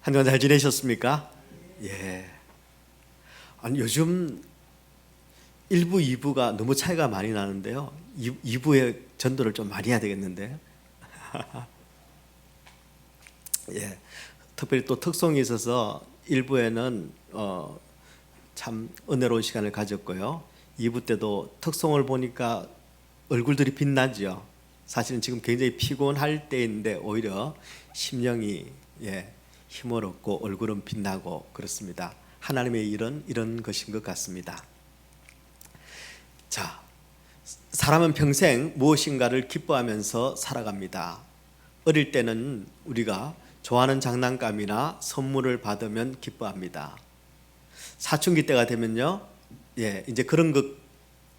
한 주간 잘 지내셨습니까? 예. 아니 요즘 1부, 2부가 너무 차이가 많이 나는데요. 2부의 전도를 좀 많이 해야 되겠는데. 예. 특별히 또 특성이 있어서 1부에는 참 은혜로운 시간을 가졌고요. 2부 때도 특성을 보니까 얼굴들이 빛나죠. 사실은 지금 굉장히 피곤할 때인데 오히려 심령이 힘을 얻고 얼굴은 빛나고 그렇습니다. 하나님의 일은 이런 것인 것 같습니다. 자, 사람은 평생 무엇인가를 기뻐하면서 살아갑니다. 어릴 때는 우리가 좋아하는 장난감이나 선물을 받으면 기뻐합니다. 사춘기 때가 되면요, 이제 그런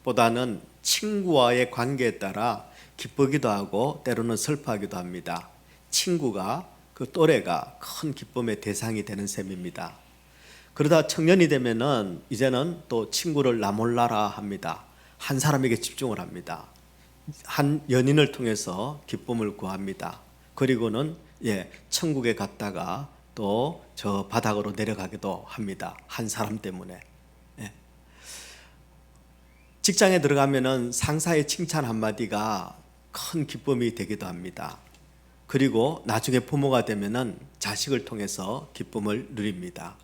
것보다는 친구와의 관계에 따라 기쁘기도 하고 때로는 슬퍼하기도 합니다. 친구가 그 또래가 큰 기쁨의 대상이 되는 셈입니다. 그러다 청년이 되면은 이제는 또 친구를 나몰라라 합니다. 한 사람에게 집중을 합니다. 한 연인을 통해서 기쁨을 구합니다. 그리고는 천국에 갔다가 또 저 바닥으로 내려가기도 합니다. 한 사람 때문에. 직장에 들어가면은 상사의 칭찬 한마디가 큰 기쁨이 되기도 합니다. 그리고 나중에 부모가 되면은 자식을 통해서 기쁨을 누립니다.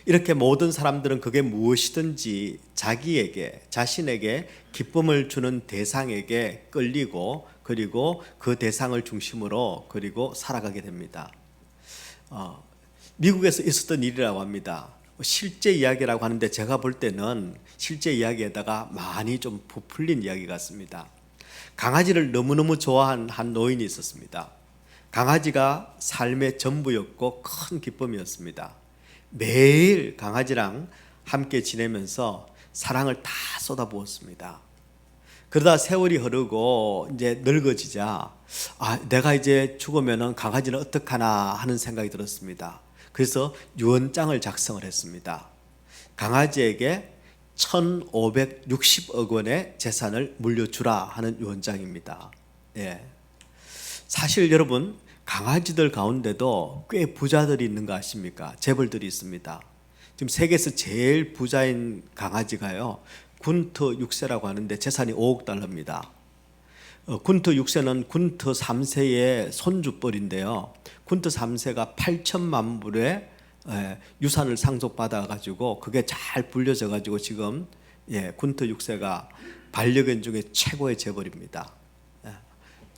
이렇게 모든 사람들은 그게 무엇이든지 자신에게 기쁨을 주는 대상에게 끌리고 그리고 그 대상을 중심으로 그리고 살아가게 됩니다. 미국에서 있었던 일이라고 합니다. 실제 이야기라고 하는데 제가 볼 때는 실제 이야기에다가 많이 좀 부풀린 이야기 같습니다. 강아지를 너무너무 좋아한 한 노인이 있었습니다. 강아지가 삶의 전부였고 큰 기쁨이었습니다. 매일 강아지랑 함께 지내면서 사랑을 다 쏟아부었습니다. 그러다 세월이 흐르고 이제 늙어지자 내가 이제 죽으면은 강아지는 어떡하나 하는 생각이 들었습니다. 그래서 유언장을 작성을 했습니다. 강아지에게 1,560억 원의 재산을 물려주라 하는 유언장입니다. 사실 여러분 강아지들 가운데도 꽤 부자들이 있는 거 아십니까? 재벌들이 있습니다. 지금 세계에서 제일 부자인 강아지가요, 군트 6세라고 하는데 재산이 5억 달러입니다. 군트 6세는 군트 3세의 손주뻘인데요. 군트 3세가 8천만 불의 유산을 상속받아가지고 그게 잘 불려져가지고 지금 군트 6세가 반려견 중에 최고의 재벌입니다.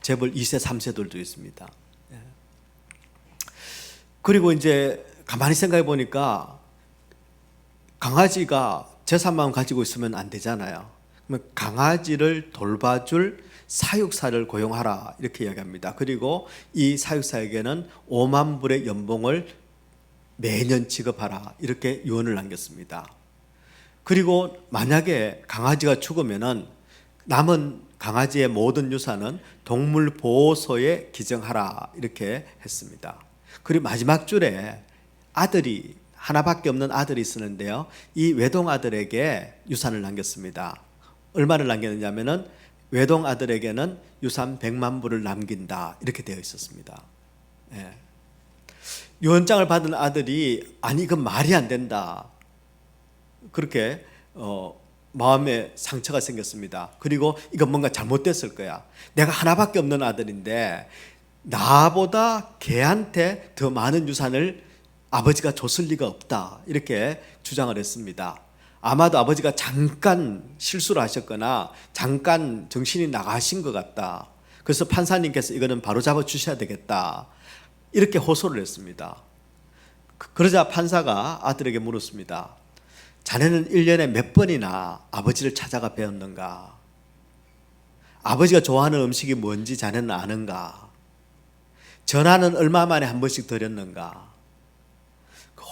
재벌 2세, 3세들도 있습니다. 그리고 이제 가만히 생각해 보니까 강아지가 재산만 가지고 있으면 안 되잖아요. 그러면 강아지를 돌봐줄 사육사를 고용하라 이렇게 이야기합니다. 그리고 이 사육사에게는 5만 불의 연봉을 매년 지급하라 이렇게 유언을 남겼습니다. 그리고 만약에 강아지가 죽으면은 남은 강아지의 모든 유산은 동물보호소에 기증하라 이렇게 했습니다. 그리고 마지막 줄에 아들이 하나밖에 없는 아들이 있었는데요. 이 외동 아들에게 유산을 남겼습니다. 얼마를 남겼느냐면은 외동 아들에게는 유산 100만 불을 남긴다 이렇게 되어 있었습니다. 유언장을 받은 아들이 이건 말이 안 된다 그렇게 마음에 상처가 생겼습니다. 그리고 이건 뭔가 잘못됐을 거야. 내가 하나밖에 없는 아들인데 나보다 걔한테 더 많은 유산을 아버지가 줬을 리가 없다 이렇게 주장을 했습니다. 아마도 아버지가 잠깐 실수를 하셨거나 잠깐 정신이 나가신 것 같다. 그래서 판사님께서 이거는 바로 잡아 주셔야 되겠다 이렇게 호소를 했습니다. 그러자 판사가 아들에게 물었습니다. 자네는 1년에 몇 번이나 아버지를 찾아가 배웠는가? 아버지가 좋아하는 음식이 뭔지 자네는 아는가? 전화는 얼마 만에 한 번씩 드렸는가?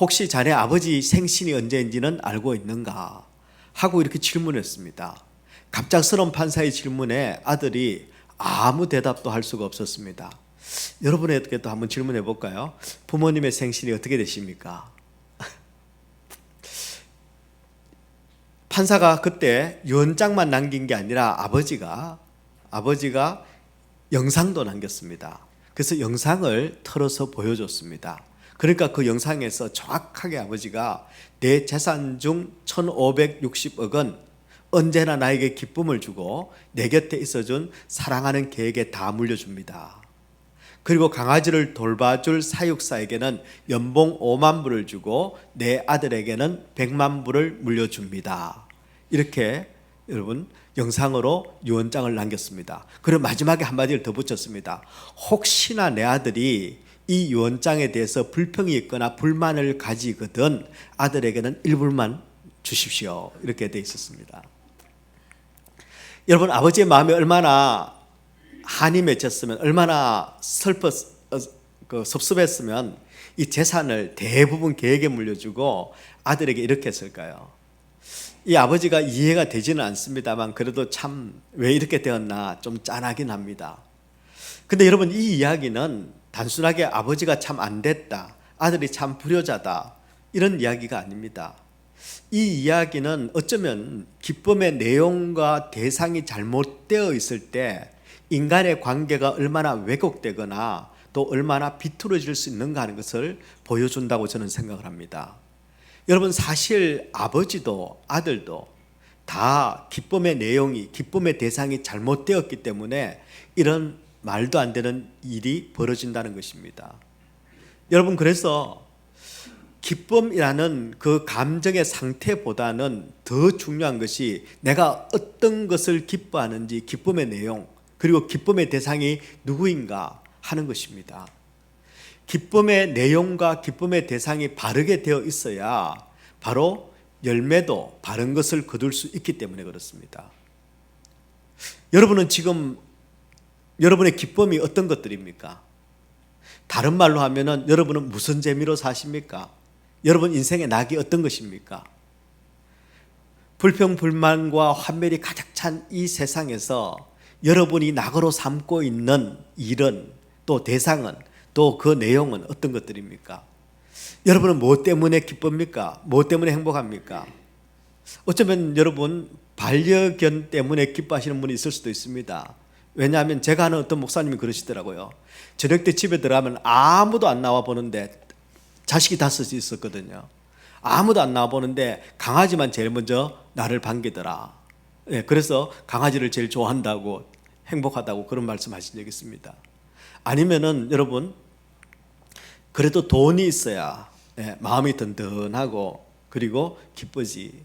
혹시 자네 아버지 생신이 언제인지는 알고 있는가? 하고 이렇게 질문했습니다. 갑작스러운 판사의 질문에 아들이 아무 대답도 할 수가 없었습니다. 여러분에게도 한번 질문해 볼까요? 부모님의 생신이 어떻게 되십니까? 판사가 그때 유언장만 남긴 게 아니라 아버지가 영상도 남겼습니다. 그래서 영상을 틀어서 보여줬습니다. 그러니까 그 영상에서 정확하게 아버지가 내 재산 중 1560억은 언제나 나에게 기쁨을 주고 내 곁에 있어준 사랑하는 개에게 다 물려줍니다. 그리고 강아지를 돌봐줄 사육사에게는 연봉 5만 불을 주고 내 아들에게는 100만 불을 물려줍니다. 이렇게 여러분 영상으로 유언장을 남겼습니다. 그리고 마지막에 한마디를 더 붙였습니다. 혹시나 내 아들이 이 유언장에 대해서 불평이 있거나 불만을 가지거든 아들에게는 일불만 주십시오. 이렇게 돼 있었습니다. 여러분, 아버지의 마음이 얼마나 한이 맺혔으면, 얼마나 섭섭했으면 이 재산을 대부분 개에게 물려주고 아들에게 이렇게 했을까요? 이 아버지가 이해가 되지는 않습니다만 그래도 참 왜 이렇게 되었나 좀 짠하긴 합니다. 근데 여러분, 이 이야기는 단순하게 아버지가 참 안 됐다, 아들이 참 불효자다, 이런 이야기가 아닙니다. 이 이야기는 어쩌면 기쁨의 내용과 대상이 잘못되어 있을 때 인간의 관계가 얼마나 왜곡되거나 또 얼마나 비뚤어질 수 있는가 하는 것을 보여준다고 저는 생각을 합니다. 여러분, 사실 아버지도 아들도 다 기쁨의 내용이, 기쁨의 대상이 잘못되었기 때문에 이런 말도 안 되는 일이 벌어진다는 것입니다. 여러분, 그래서 기쁨이라는 그 감정의 상태보다는 더 중요한 것이 내가 어떤 것을 기뻐하는지, 기쁨의 내용, 그리고 기쁨의 대상이 누구인가 하는 것입니다. 기쁨의 내용과 기쁨의 대상이 바르게 되어 있어야 바로 열매도 바른 것을 거둘 수 있기 때문에 그렇습니다. 여러분은 지금 여러분의 기쁨이 어떤 것들입니까? 다른 말로 하면은 여러분은 무슨 재미로 사십니까? 여러분 인생의 낙이 어떤 것입니까? 불평, 불만과 환멸이 가득 찬 이 세상에서 여러분이 낙으로 삼고 있는 일은, 또 대상은, 또 그 내용은 어떤 것들입니까? 여러분은 무엇 때문에 기쁩니까? 무엇 때문에 행복합니까? 어쩌면 여러분 반려견 때문에 기뻐하시는 분이 있을 수도 있습니다. 왜냐하면 제가 아는 어떤 목사님이 그러시더라고요. 저녁 때 집에 들어가면 아무도 안 나와 보는데, 자식이 5이 있었거든요. 아무도 안 나와 보는데 강아지만 제일 먼저 나를 반기더라. 그래서 강아지를 제일 좋아한다고, 행복하다고 그런 말씀하신 적이 있습니다. 아니면은 여러분, 그래도 돈이 있어야 마음이 든든하고 그리고 기쁘지.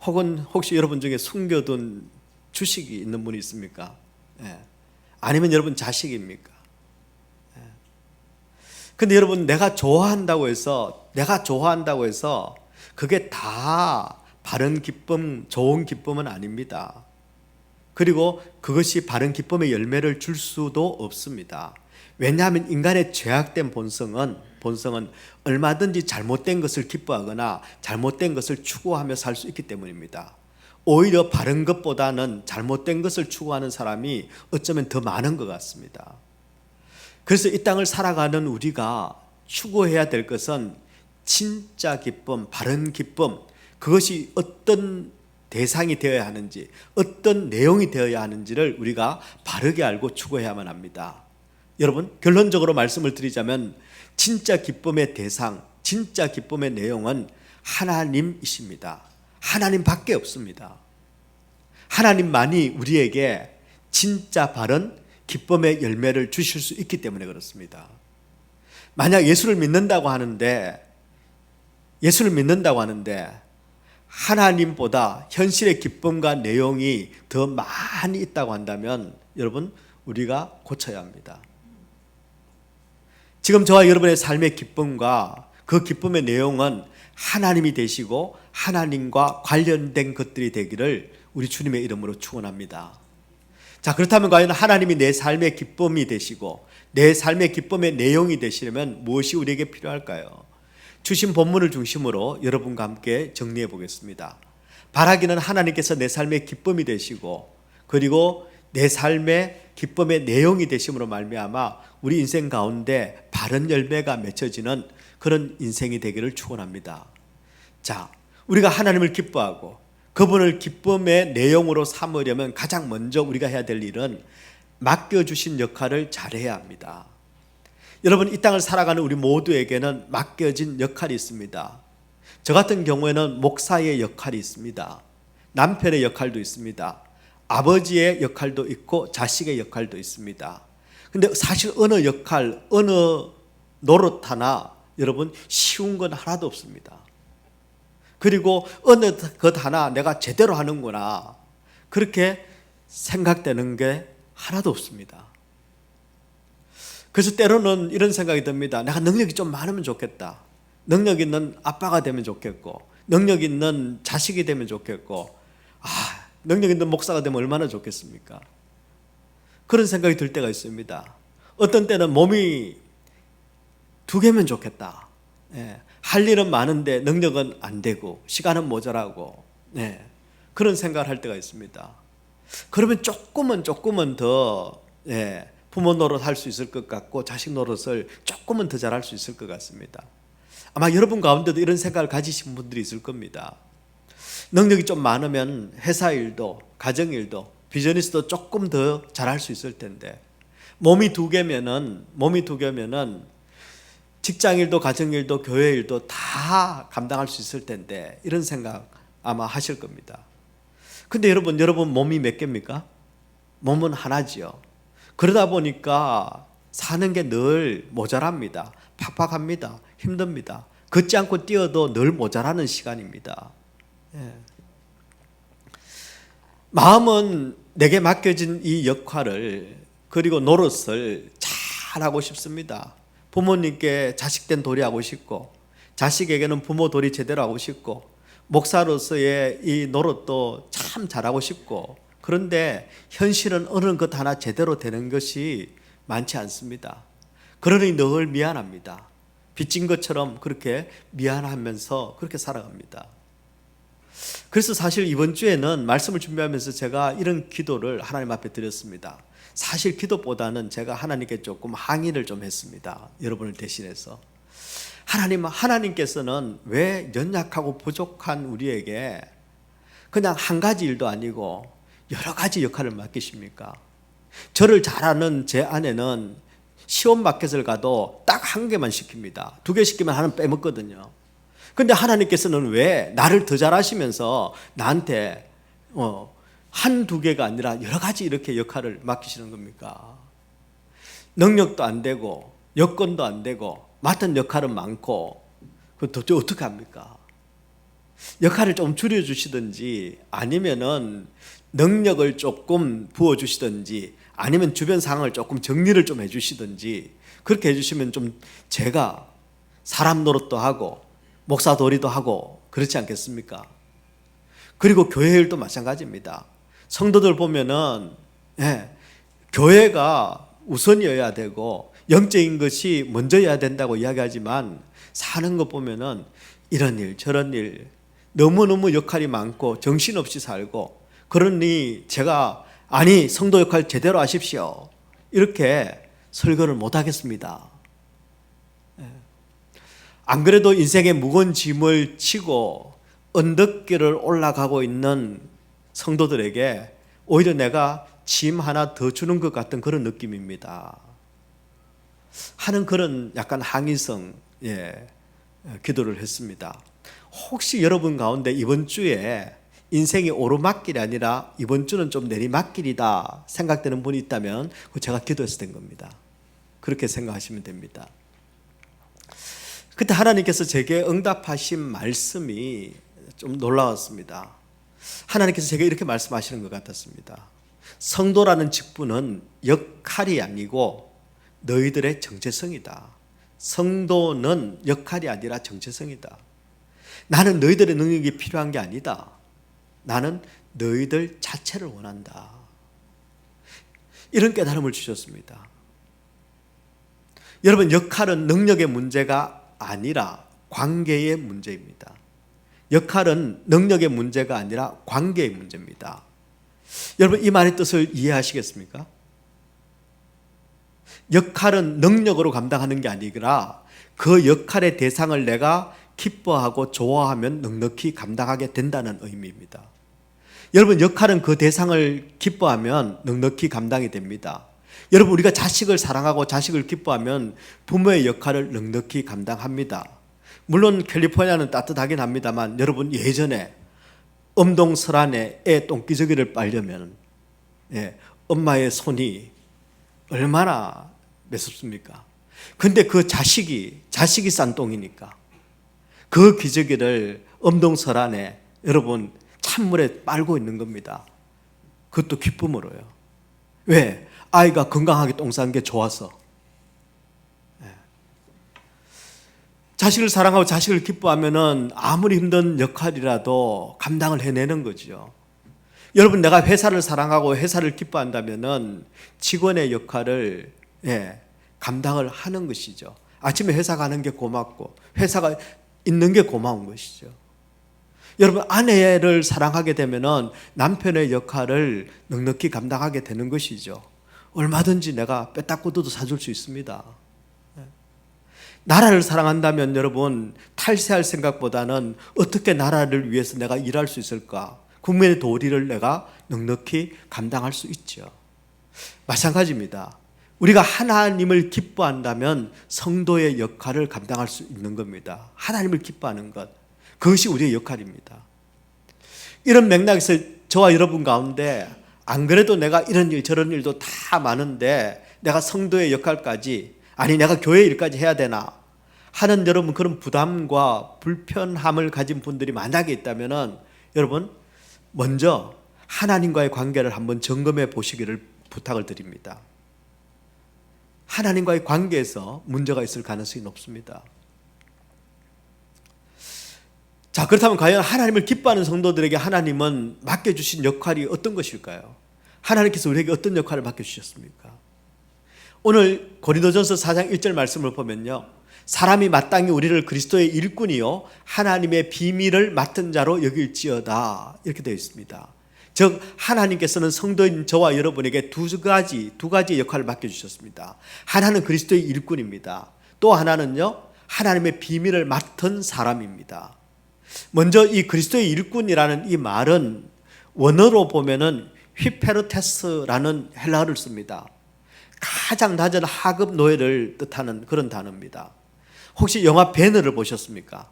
혹은 혹시 여러분 중에 숨겨둔 주식이 있는 분이 있습니까? 아니면 여러분 자식입니까? 근데 여러분, 내가 좋아한다고 해서 그게 다 바른 기쁨, 좋은 기쁨은 아닙니다. 그리고 그것이 바른 기쁨의 열매를 줄 수도 없습니다. 왜냐하면 인간의 죄악된 본성은 얼마든지 잘못된 것을 기뻐하거나 잘못된 것을 추구하며 살 수 있기 때문입니다. 오히려 바른 것보다는 잘못된 것을 추구하는 사람이 어쩌면 더 많은 것 같습니다. 그래서 이 땅을 살아가는 우리가 추구해야 될 것은 진짜 기쁨, 바른 기쁨, 그것이 어떤 대상이 되어야 하는지, 어떤 내용이 되어야 하는지를 우리가 바르게 알고 추구해야만 합니다. 여러분, 결론적으로 말씀을 드리자면 진짜 기쁨의 대상, 진짜 기쁨의 내용은 하나님이십니다. 하나님밖에 없습니다. 하나님만이 우리에게 진짜 바른 기쁨의 열매를 주실 수 있기 때문에 그렇습니다. 만약 예수를 믿는다고 하는데 하나님보다 현실의 기쁨과 내용이 더 많이 있다고 한다면 여러분, 우리가 고쳐야 합니다. 지금 저와 여러분의 삶의 기쁨과 그 기쁨의 내용은 하나님이 되시고 하나님과 관련된 것들이 되기를 우리 주님의 이름으로 축원합니다. 자, 그렇다면 과연 하나님이 내 삶의 기쁨이 되시고 내 삶의 기쁨의 내용이 되시려면 무엇이 우리에게 필요할까요? 주신 본문을 중심으로 여러분과 함께 정리해 보겠습니다. 바라기는 하나님께서 내 삶의 기쁨이 되시고 그리고 내 삶의 기쁨의 내용이 되심으로 말미암아 우리 인생 가운데 바른 열매가 맺혀지는 그런 인생이 되기를 축원합니다. 자, 우리가 하나님을 기뻐하고 그분을 기쁨의 내용으로 삼으려면 가장 먼저 우리가 해야 될 일은 맡겨주신 역할을 잘해야 합니다. 여러분, 이 땅을 살아가는 우리 모두에게는 맡겨진 역할이 있습니다. 저 같은 경우에는 목사의 역할이 있습니다. 남편의 역할도 있습니다. 아버지의 역할도 있고 자식의 역할도 있습니다. 근데 사실 어느 역할, 어느 노릇 하나 여러분 쉬운 건 하나도 없습니다. 그리고 어느 것 하나 내가 제대로 하는구나 그렇게 생각되는 게 하나도 없습니다. 그래서 때로는 이런 생각이 듭니다. 내가 능력이 좀 많으면 좋겠다. 능력 있는 아빠가 되면 좋겠고, 능력 있는 자식이 되면 좋겠고, 능력 있는 목사가 되면 얼마나 좋겠습니까? 그런 생각이 들 때가 있습니다. 어떤 때는 몸이 2개면 좋겠다. 할 일은 많은데 능력은 안 되고 시간은 모자라고 그런 생각을 할 때가 있습니다. 그러면 조금은 더 부모 노릇 할 수 있을 것 같고 자식 노릇을 조금은 더 잘할 수 있을 것 같습니다. 아마 여러분 가운데도 이런 생각을 가지신 분들이 있을 겁니다. 능력이 좀 많으면 회사 일도 가정 일도 비즈니스도 조금 더 잘할 수 있을 텐데 몸이 2개면은 직장 일도 가정 일도 교회 일도 다 감당할 수 있을 텐데 이런 생각 아마 하실 겁니다. 근데 여러분 몸이 몇 개입니까? 몸은 하나지요. 그러다 보니까 사는 게 늘 모자랍니다. 팍팍합니다. 힘듭니다. 걷지 않고 뛰어도 늘 모자라는 시간입니다. 마음은 내게 맡겨진 이 역할을 그리고 노릇을 잘하고 싶습니다. 부모님께 자식된 도리 하고 싶고 자식에게는 부모 도리 제대로 하고 싶고 목사로서의 이 노릇도 참 잘하고 싶고 그런데 현실은 어느 것 하나 제대로 되는 것이 많지 않습니다. 그러니 늘 미안합니다. 빚진 것처럼 그렇게 미안하면서 그렇게 살아갑니다. 그래서 사실 이번 주에는 말씀을 준비하면서 제가 이런 기도를 하나님 앞에 드렸습니다. 사실 기도보다는 제가 하나님께 조금 항의를 좀 했습니다. 여러분을 대신해서. 하나님께서는 왜 연약하고 부족한 우리에게 그냥 한 가지 일도 아니고 여러 가지 역할을 맡기십니까? 저를 잘 아는 제 아내는 시험 마켓을 가도 딱 1개만 시킵니다. 2개 시키면 하나는 빼먹거든요. 근데 하나님께서는 왜 나를 더 잘하시면서 나한테 1-2개가 아니라 여러 가지 이렇게 역할을 맡기시는 겁니까? 능력도 안 되고 여건도 안 되고 맡은 역할은 많고 그럼 도대체 어떻게 합니까? 역할을 좀 줄여주시든지 아니면은 능력을 조금 부어주시든지 아니면 주변 상황을 조금 정리를 좀 해주시든지 그렇게 해주시면 좀 제가 사람 노릇도 하고 목사 도리도 하고 그렇지 않겠습니까? 그리고 교회 일도 마찬가지입니다. 성도들 보면은 교회가 우선이어야 되고 영적인 것이 먼저여야 된다고 이야기하지만 사는 것 보면은 이런 일 저런 일 너무너무 역할이 많고 정신없이 살고 그러니 제가 성도 역할 제대로 하십시오 이렇게 설교를 못하겠습니다. 안 그래도 인생의 무거운 짐을 치고 언덕길을 올라가고 있는 성도들에게 오히려 내가 짐 하나 더 주는 것 같은 그런 느낌입니다. 하는 그런 약간 항의성 기도를 했습니다. 혹시 여러분 가운데 이번 주에 인생이 오르막길이 아니라 이번 주는 좀 내리막길이다 생각되는 분이 있다면 제가 기도해서 된 겁니다. 그렇게 생각하시면 됩니다. 그때 하나님께서 제게 응답하신 말씀이 좀 놀라웠습니다. 하나님께서 제게 이렇게 말씀하시는 것 같았습니다. 성도라는 직분은 역할이 아니고 너희들의 정체성이다. 성도는 역할이 아니라 정체성이다. 나는 너희들의 능력이 필요한 게 아니다. 나는 너희들 자체를 원한다. 이런 깨달음을 주셨습니다. 여러분, 역할은 능력의 문제가 아니라 관계의 문제입니다. 역할은 능력의 문제가 아니라 관계의 문제입니다. 여러분, 이 말의 뜻을 이해하시겠습니까? 역할은 능력으로 감당하는 게 아니라 그 역할의 대상을 내가 기뻐하고 좋아하면 넉넉히 감당하게 된다는 의미입니다. 여러분, 역할은 그 대상을 기뻐하면 넉넉히 감당이 됩니다. 여러분, 우리가 자식을 사랑하고 자식을 기뻐하면 부모의 역할을 넉넉히 감당합니다. 물론 캘리포니아는 따뜻하긴 합니다만 여러분, 예전에 엄동설안에 애 똥기저귀를 빨려면 엄마의 손이 얼마나 매섭습니까? 근데 그 자식이 싼 똥이니까 그 기저귀를 엄동설안에 여러분 찬물에 빨고 있는 겁니다. 그것도 기쁨으로요. 왜? 아이가 건강하게 똥 싸는 게 좋아서. 자식을 사랑하고 자식을 기뻐하면은 아무리 힘든 역할이라도 감당을 해내는 거죠. 여러분, 내가 회사를 사랑하고 회사를 기뻐한다면은 직원의 역할을 감당을 하는 것이죠. 아침에 회사 가는 게 고맙고 회사가 있는 게 고마운 것이죠. 여러분, 아내를 사랑하게 되면은 남편의 역할을 넉넉히 감당하게 되는 것이죠. 얼마든지 내가 빼딱구두도 사줄 수 있습니다. 나라를 사랑한다면 여러분, 탈세할 생각보다는 어떻게 나라를 위해서 내가 일할 수 있을까? 국민의 도리를 내가 넉넉히 감당할 수 있죠. 마찬가지입니다. 우리가 하나님을 기뻐한다면 성도의 역할을 감당할 수 있는 겁니다. 하나님을 기뻐하는 것, 그것이 우리의 역할입니다. 이런 맥락에서 저와 여러분 가운데 안 그래도 내가 이런 일 저런 일도 다 많은데 내가 성도의 역할까지, 아니 내가 교회 일까지 해야 되나 하는 여러분 그런 부담과 불편함을 가진 분들이 만약에 있다면 여러분, 먼저 하나님과의 관계를 한번 점검해 보시기를 부탁을 드립니다. 하나님과의 관계에서 문제가 있을 가능성이 높습니다. 자, 그렇다면 과연 하나님을 기뻐하는 성도들에게 하나님은 맡겨주신 역할이 어떤 것일까요? 하나님께서 우리에게 어떤 역할을 맡겨주셨습니까? 오늘 고린도전서 4장 1절 말씀을 보면요, 사람이 마땅히 우리를 그리스도의 일꾼이요 하나님의 비밀을 맡은 자로 여길지어다, 이렇게 되어 있습니다. 즉 하나님께서는 성도인 저와 여러분에게 두 가지 역할을 맡겨주셨습니다. 하나는 그리스도의 일꾼입니다. 또 하나는요, 하나님의 비밀을 맡은 사람입니다. 먼저 이 그리스도의 일꾼이라는 이 말은 원어로 보면은 휘페르테스라는 헬라어를 씁니다. 가장 낮은 하급 노예를 뜻하는 그런 단어입니다. 혹시 영화 배너를 보셨습니까?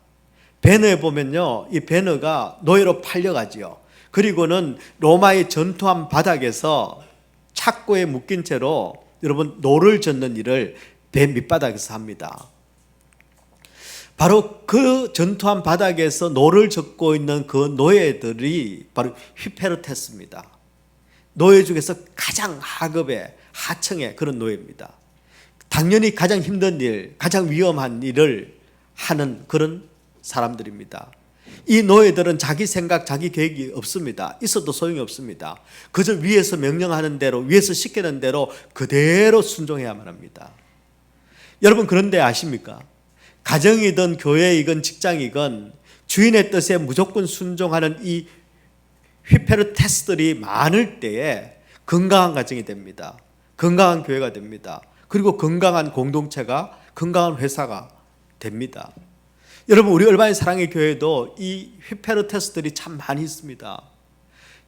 배너에 보면요, 이 배너가 노예로 팔려가지요. 그리고는 로마의 전투함 바닥에서 착고에 묶인 채로 여러분 노를 젓는 일을 배 밑바닥에서 합니다. 바로 그 전투함 바닥에서 노를 젓고 있는 그 노예들이 바로 휘페르테스입니다. 노예 중에서 가장 하급의 하층의 그런 노예입니다. 당연히 가장 힘든 일, 가장 위험한 일을 하는 그런 사람들입니다. 이 노예들은 자기 생각, 자기 계획이 없습니다. 있어도 소용이 없습니다. 그저 위에서 명령하는 대로, 위에서 시키는 대로 그대로 순종해야만 합니다. 여러분, 그런데 아십니까? 가정이든 교회이건 직장이건 주인의 뜻에 무조건 순종하는 이 휘페르테스들이 많을 때에 건강한 가정이 됩니다. 건강한 교회가 됩니다. 그리고 건강한 공동체가, 건강한 회사가 됩니다. 여러분, 우리 얼바인 사랑의 교회도 이 휘페르테스들이 참 많이 있습니다.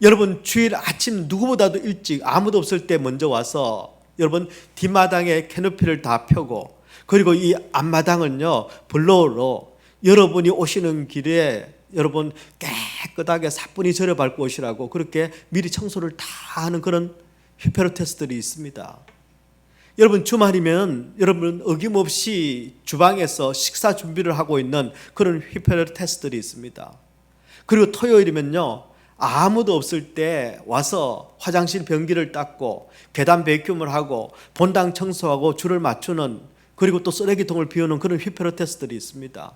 여러분, 주일 아침 누구보다도 일찍 아무도 없을 때 먼저 와서 여러분 뒷마당에 캐노피를 다 펴고, 그리고 이 앞마당은요 블로어로 여러분이 오시는 길에 여러분 깨끗하게 사뿐히 절여 밟고 오시라고 그렇게 미리 청소를 다 하는 그런 휘페르테스들이 있습니다. 여러분, 주말이면 여러분 어김없이 주방에서 식사 준비를 하고 있는 그런 휘페르테스들이 있습니다. 그리고 토요일이면요, 아무도 없을 때 와서 화장실 변기를 닦고 계단 베큐um을 하고 본당 청소하고 줄을 맞추는, 그리고 또 쓰레기통을 비우는 그런 휘페르테스들이 있습니다.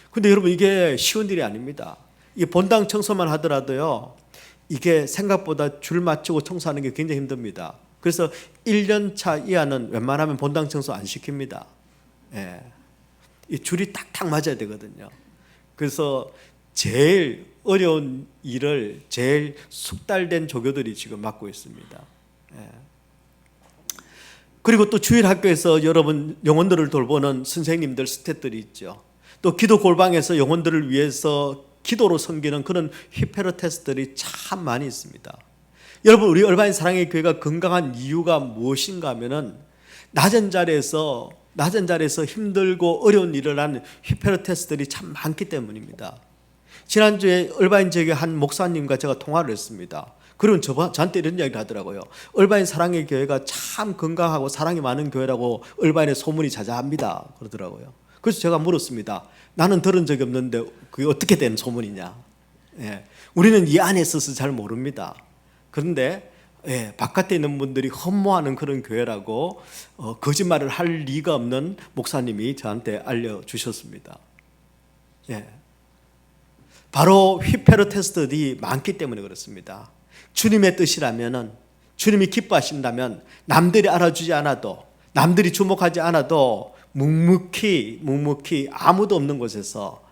근데 여러분, 이게 쉬운 일이 아닙니다. 이 본당 청소만 하더라도요, 이게 생각보다 줄 맞추고 청소하는 게 굉장히 힘듭니다. 그래서 1년차 이하는 웬만하면 본당 청소 안 시킵니다. 이 줄이 딱딱 맞아야 되거든요. 그래서 제일 어려운 일을 제일 숙달된 조교들이 지금 맡고 있습니다. 그리고 또 주일 학교에서 여러분 영혼들을 돌보는 선생님들, 스태프들이 있죠. 또 기도 골방에서 영혼들을 위해서 기도로 섬기는 그런 휘페르테스들이 참 많이 있습니다. 여러분, 우리 얼바인 사랑의 교회가 건강한 이유가 무엇인가 하면은 낮은 자리에서 힘들고 어려운 일을 하는 휘페르테스들이 참 많기 때문입니다. 지난주에 얼바인 지역의 한 목사님과 제가 통화를 했습니다. 그러면 저한테 이런 이야기를 하더라고요. 얼바인 사랑의 교회가 참 건강하고 사랑이 많은 교회라고 얼바인의 소문이 자자합니다. 그러더라고요. 그래서 제가 물었습니다. 나는 들은 적이 없는데 그게 어떻게 된 소문이냐. 예, 우리는 이 안에 있어서 잘 모릅니다. 그런데 바깥에 있는 분들이 흠모하는 그런 교회라고 거짓말을 할 리가 없는 목사님이 저한테 알려주셨습니다. 예. 바로 휘페르테스들이 많기 때문에 그렇습니다. 주님의 뜻이라면은, 주님이 기뻐하신다면 남들이 알아주지 않아도, 남들이 주목하지 않아도 묵묵히 아무도 없는 곳에서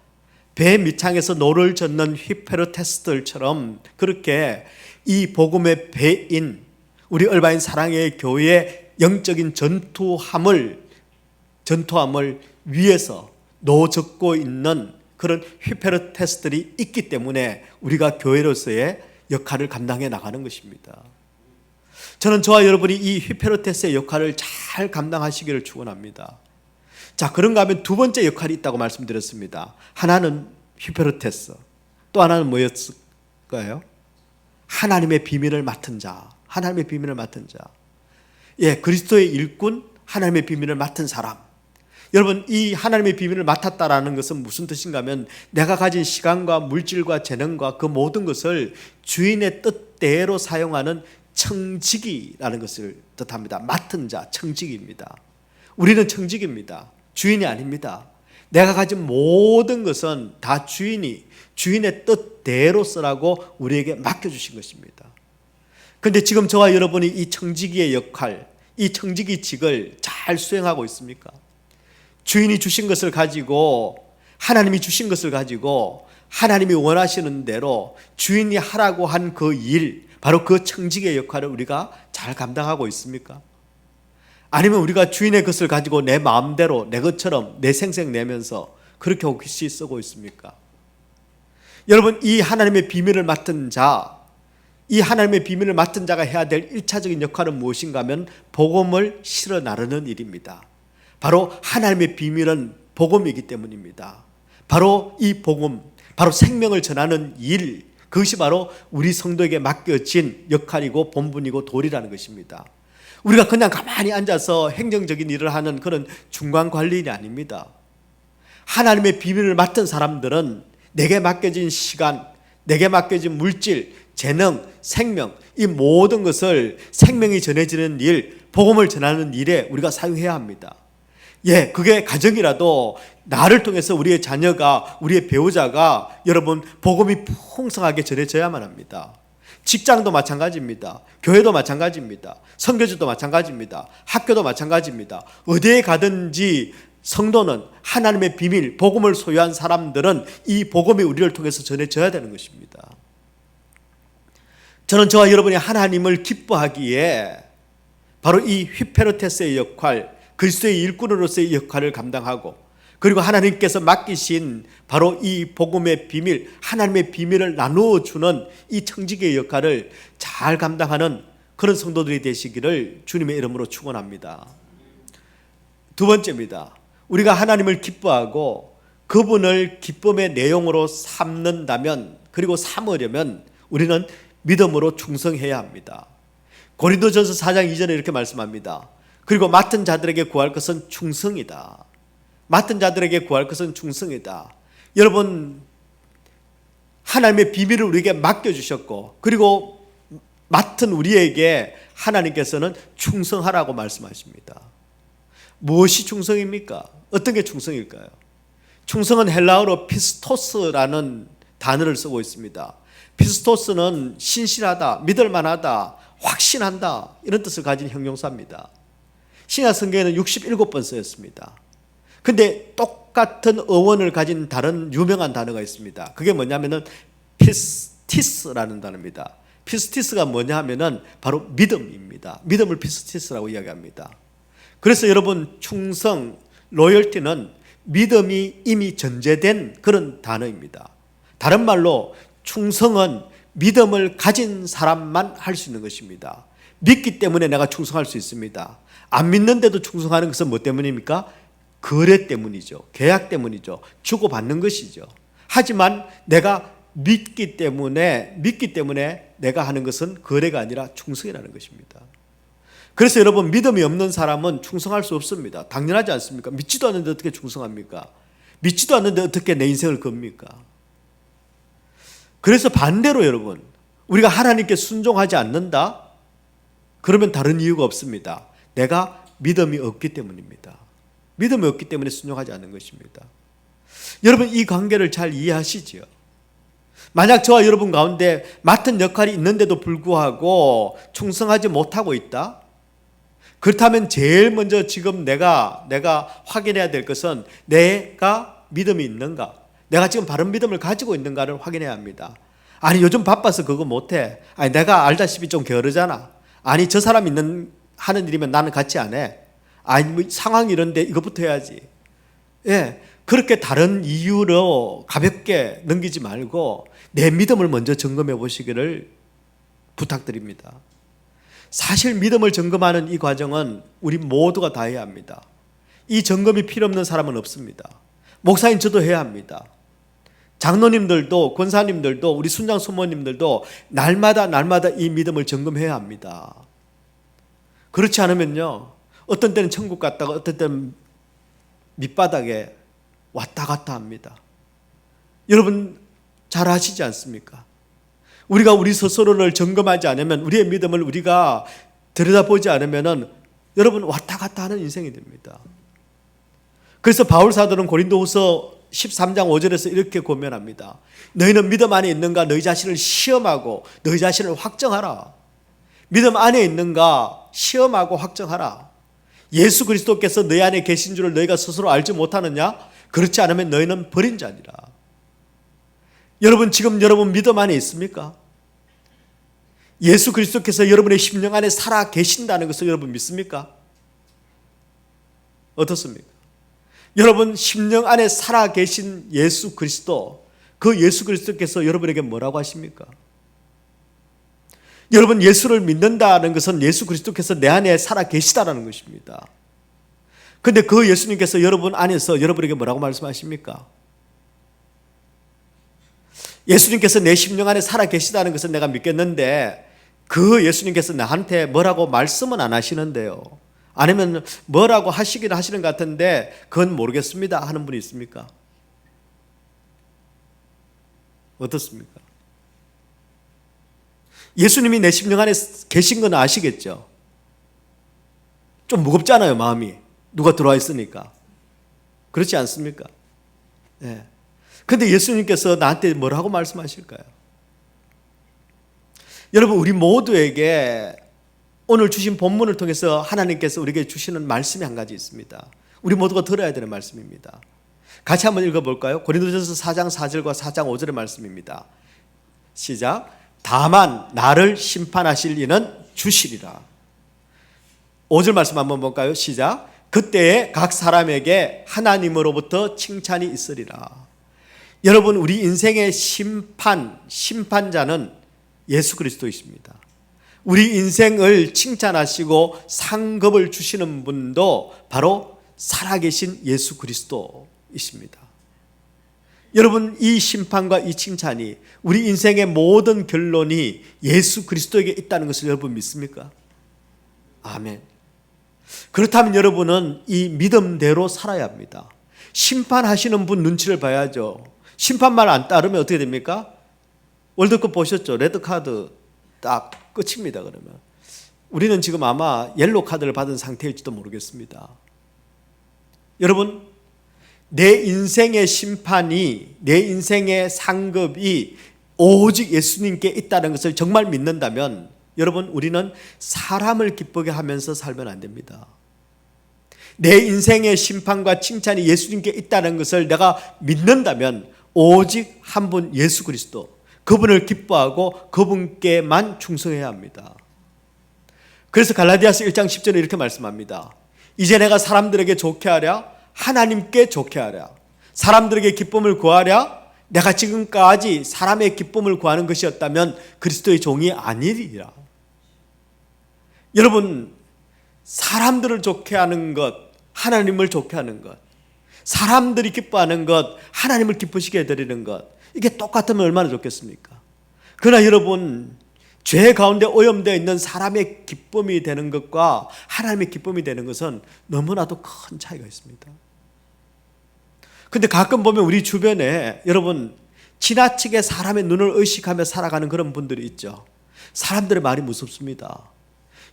배 밑창에서 노를 젓는 휘페르테스들처럼 그렇게 이 복음의 배인 우리 얼바인 사랑의 교회의 영적인 전투함을 위해서 노젓고 있는 그런 휘페르테스들이 있기 때문에 우리가 교회로서의 역할을 감당해 나가는 것입니다. 저는 저와 여러분이 이 휘페르테스의 역할을 잘 감당하시기를 축원합니다. 자, 그런가 하면 두 번째 역할이 있다고 말씀드렸습니다. 하나는 휘페르테스, 또 하나는 뭐였을까요? 하나님의 비밀을 맡은 자. 하나님의 비밀을 맡은 자. 예, 그리스도의 일꾼, 하나님의 비밀을 맡은 사람. 여러분, 이 하나님의 비밀을 맡았다라는 것은 무슨 뜻인가 하면 내가 가진 시간과 물질과 재능과 그 모든 것을 주인의 뜻대로 사용하는 청지기라는 것을 뜻합니다. 맡은 자, 청지기입니다. 우리는 청지기입니다. 주인이 아닙니다. 내가 가진 모든 것은 다 주인의 뜻대로 쓰라고 우리에게 맡겨주신 것입니다. 그런데 지금 저와 여러분이 이 청지기의 역할, 이 청지기직을 잘 수행하고 있습니까? 주인이 주신 것을 가지고, 하나님이 주신 것을 가지고 하나님이 원하시는 대로 주인이 하라고 한 그 일, 바로 그 청지기의 역할을 우리가 잘 감당하고 있습니까? 아니면 우리가 주인의 것을 가지고 내 마음대로, 내 것처럼 내 생색 내면서 그렇게 혹시 쓰고 있습니까? 여러분, 이 하나님의 비밀을 맡은 자, 이 하나님의 비밀을 맡은 자가 해야 될 1차적인 역할은 무엇인가 하면 복음을 실어 나르는 일입니다. 바로 하나님의 비밀은 복음이기 때문입니다. 바로 이 복음, 바로 생명을 전하는 일, 그것이 바로 우리 성도에게 맡겨진 역할이고 본분이고 도리라는 것입니다. 우리가 그냥 가만히 앉아서 행정적인 일을 하는 그런 중간 관리인이 아닙니다. 하나님의 비밀을 맡은 사람들은 내게 맡겨진 시간, 내게 맡겨진 물질, 재능, 생명, 이 모든 것을 생명이 전해지는 일, 복음을 전하는 일에 우리가 사용해야 합니다. 예, 그게 가정이라도 나를 통해서 우리의 자녀가, 우리의 배우자가 여러분 복음이 풍성하게 전해져야만 합니다. 직장도 마찬가지입니다. 교회도 마찬가지입니다. 선교지도 마찬가지입니다. 학교도 마찬가지입니다. 어디에 가든지 성도는 하나님의 비밀, 복음을 소유한 사람들은 이 복음이 우리를 통해서 전해져야 되는 것입니다. 저는 저와 여러분이 하나님을 기뻐하기에 바로 이 휘페르테스의 역할, 그리스도의 일꾼으로서의 역할을 감당하고, 그리고 하나님께서 맡기신 바로 이 복음의 비밀, 하나님의 비밀을 나누어 주는 이 청지기의 역할을 잘 감당하는 그런 성도들이 되시기를 주님의 이름으로 축원합니다. 두 번째입니다. 우리가 하나님을 기뻐하고 그분을 기쁨의 내용으로 삼는다면, 그리고 삼으려면 우리는 믿음으로 충성해야 합니다. 고린도전서 4장 2절에 이렇게 말씀합니다. 그리고 맡은 자들에게 구할 것은 충성이다. 맡은 자들에게 구할 것은 충성이다. 여러분, 하나님의 비밀을 우리에게 맡겨주셨고, 그리고 맡은 우리에게 하나님께서는 충성하라고 말씀하십니다. 무엇이 충성입니까? 어떤 게 충성일까요? 충성은 헬라어로 피스토스라는 단어를 쓰고 있습니다. 피스토스는 신실하다, 믿을만하다, 확신한다, 이런 뜻을 가진 형용사입니다. 신약 성경에는 67번 쓰였습니다. 근데 똑같은 어원을 가진 다른 유명한 단어가 있습니다. 그게 뭐냐면은 피스티스라는 단어입니다. 피스티스가 뭐냐 하면은 바로 믿음입니다. 믿음을 피스티스라고 이야기합니다. 그래서 여러분, 충성, 로열티는 믿음이 이미 전제된 그런 단어입니다. 다른 말로 충성은 믿음을 가진 사람만 할 수 있는 것입니다. 믿기 때문에 내가 충성할 수 있습니다. 안 믿는데도 충성하는 것은 뭐 때문입니까? 거래 때문이죠. 계약 때문이죠. 주고받는 것이죠. 하지만 내가 믿기 때문에 내가 하는 것은 거래가 아니라 충성이라는 것입니다. 그래서 여러분, 믿음이 없는 사람은 충성할 수 없습니다. 당연하지 않습니까? 믿지도 않는데 어떻게 충성합니까? 믿지도 않는데 어떻게 내 인생을 겁니까? 그래서 반대로 여러분, 우리가 하나님께 순종하지 않는다? 그러면 다른 이유가 없습니다. 내가 믿음이 없기 때문입니다. 믿음이 없기 때문에 순종하지 않는 것입니다. 여러분, 이 관계를 잘 이해하시지요? 만약 저와 여러분 가운데 맡은 역할이 있는데도 불구하고 충성하지 못하고 있다? 그렇다면 제일 먼저 지금 내가 확인해야 될 것은 내가 믿음이 있는가? 내가 지금 바른 믿음을 가지고 있는가를 확인해야 합니다. 아니, 요즘 바빠서 그거 못해. 아니, 내가 알다시피 좀 게으르잖아. 아니, 저 사람 하는 일이면 나는 같이 안 해. 아니, 뭐 상황이 이런데 이것부터 해야지. 예, 그렇게 다른 이유로 가볍게 넘기지 말고 내 믿음을 먼저 점검해 보시기를 부탁드립니다. 사실 믿음을 점검하는 이 과정은 우리 모두가 다 해야 합니다. 이 점검이 필요 없는 사람은 없습니다. 목사님 저도 해야 합니다. 장로님들도, 권사님들도, 우리 순장 소모님들도 날마다 이 믿음을 점검해야 합니다. 그렇지 않으면요, 어떤 때는 천국 갔다가 어떤 때는 밑바닥에 왔다 갔다 합니다. 여러분 잘 아시지 않습니까? 우리가 우리 스스로를 점검하지 않으면, 우리의 믿음을 우리가 들여다보지 않으면 여러분 왔다 갔다 하는 인생이 됩니다. 그래서 바울 사도는 고린도후서 13장 5절에서 이렇게 고면합니다. 너희는 믿음 안에 있는가? 너희 자신을 시험하고 너희 자신을 확정하라. 믿음 안에 있는가? 시험하고 확정하라. 예수 그리스도께서 너희 안에 계신 줄을 너희가 스스로 알지 못하느냐? 그렇지 않으면 너희는 버린 자니라. 여러분, 지금 여러분 믿음 안에 있습니까? 예수 그리스도께서 여러분의 심령 안에 살아 계신다는 것을 여러분 믿습니까? 어떻습니까? 여러분 심령 안에 살아 계신 예수 그리스도, 그 예수 그리스도께서 여러분에게 뭐라고 하십니까? 여러분, 예수를 믿는다는 것은 예수 그리스도께서 내 안에 살아 계시다는 것입니다. 그런데 그 예수님께서 여러분 안에서 여러분에게 뭐라고 말씀하십니까? 예수님께서 내 심령 안에 살아 계시다는 것은 내가 믿겠는데 그 예수님께서 나한테 뭐라고 말씀은 안 하시는데요, 아니면 뭐라고 하시긴 하시는 것 같은데 그건 모르겠습니다 하는 분이 있습니까? 어떻습니까? 예수님이 내 심령 안에 계신 건 아시겠죠? 좀 무겁잖아요, 마음이. 누가 들어와 있으니까. 그렇지 않습니까? 네. 근데 예수님께서 나한테 뭐라고 말씀하실까요? 여러분, 우리 모두에게 오늘 주신 본문을 통해서 하나님께서 우리에게 주시는 말씀이 한 가지 있습니다. 우리 모두가 들어야 되는 말씀입니다. 같이 한번 읽어볼까요? 고린도전서 4장 4절과 4장 5절의 말씀입니다. 시작. 다만 나를 심판하실 이는 주시리라. 5절 말씀 한번 볼까요? 시작. 그때에 각 사람에게 하나님으로부터 칭찬이 있으리라. 여러분, 우리 인생의 심판자는 예수 그리스도이십니다. 우리 인생을 칭찬하시고 상급을 주시는 분도 바로 살아계신 예수 그리스도이십니다. 여러분, 이 심판과 이 칭찬이, 우리 인생의 모든 결론이 예수 그리스도에게 있다는 것을 여러분 믿습니까? 아멘. 그렇다면 여러분은 이 믿음대로 살아야 합니다. 심판하시는 분 눈치를 봐야죠. 심판만 안 따르면 어떻게 됩니까? 월드컵 보셨죠? 레드카드 딱 끝입니다. 그러면 우리는 지금 아마 옐로우 카드를 받은 상태일지도 모르겠습니다. 여러분, 내 인생의 심판이, 내 인생의 상급이 오직 예수님께 있다는 것을 정말 믿는다면 여러분, 우리는 사람을 기쁘게 하면서 살면 안 됩니다. 내 인생의 심판과 칭찬이 예수님께 있다는 것을 내가 믿는다면 오직 한 분 예수 그리스도, 그분을 기뻐하고 그분께만 충성해야 합니다. 그래서 갈라디아서 1장 10절에 이렇게 말씀합니다. 이제 내가 사람들에게 좋게 하랴? 하나님께 좋게 하랴? 사람들에게 기쁨을 구하랴? 내가 지금까지 사람의 기쁨을 구하는 것이었다면 그리스도의 종이 아니리라. 여러분, 사람들을 좋게 하는 것, 하나님을 좋게 하는 것, 사람들이 기뻐하는 것, 하나님을 기쁘시게 해드리는 것, 이게 똑같으면 얼마나 좋겠습니까? 그러나 여러분, 죄 가운데 오염되어 있는 사람의 기쁨이 되는 것과 하나님의 기쁨이 되는 것은 너무나도 큰 차이가 있습니다. 근데 가끔 보면 우리 주변에 여러분 지나치게 사람의 눈을 의식하며 살아가는 그런 분들이 있죠. 사람들의 말이 무섭습니다.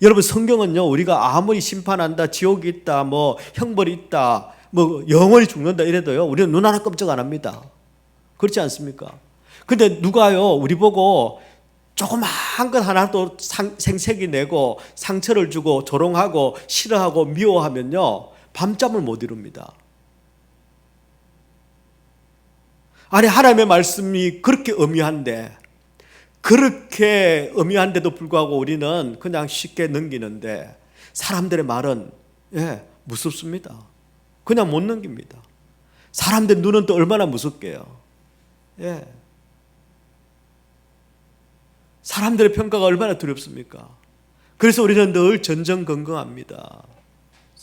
여러분, 성경은요, 우리가 아무리 심판한다, 지옥이 있다, 뭐 형벌이 있다, 뭐 영원히 죽는다 이래도요, 우리는 눈 하나 끔찍 안 합니다. 그렇지 않습니까? 근데 누가요, 우리 보고 조그마한 것 하나도 생색이 내고 상처를 주고 조롱하고 싫어하고 미워하면요, 밤잠을 못 이룹니다. 아니, 하나님의 말씀이 그렇게 엄미한데도 불구하고 우리는 그냥 쉽게 넘기는데 사람들의 말은 무섭습니다. 그냥 못 넘깁니다. 사람들 눈은 또 얼마나 무섭게요. 사람들의 평가가 얼마나 두렵습니까? 그래서 우리는 늘 전전긍긍합니다.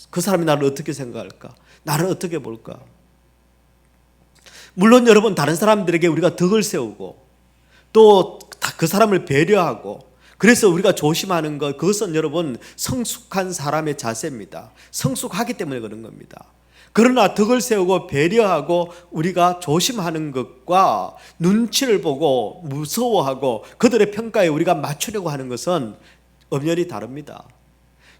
그 사람이 나를 어떻게 생각할까? 나를 어떻게 볼까? 물론 여러분, 다른 사람들에게 우리가 덕을 세우고 또 그 사람을 배려하고 그래서 우리가 조심하는 것, 그것은 여러분 성숙한 사람의 자세입니다. 성숙하기 때문에 그런 겁니다. 그러나 덕을 세우고 배려하고 우리가 조심하는 것과 눈치를 보고 무서워하고 그들의 평가에 우리가 맞추려고 하는 것은 엄연히 다릅니다.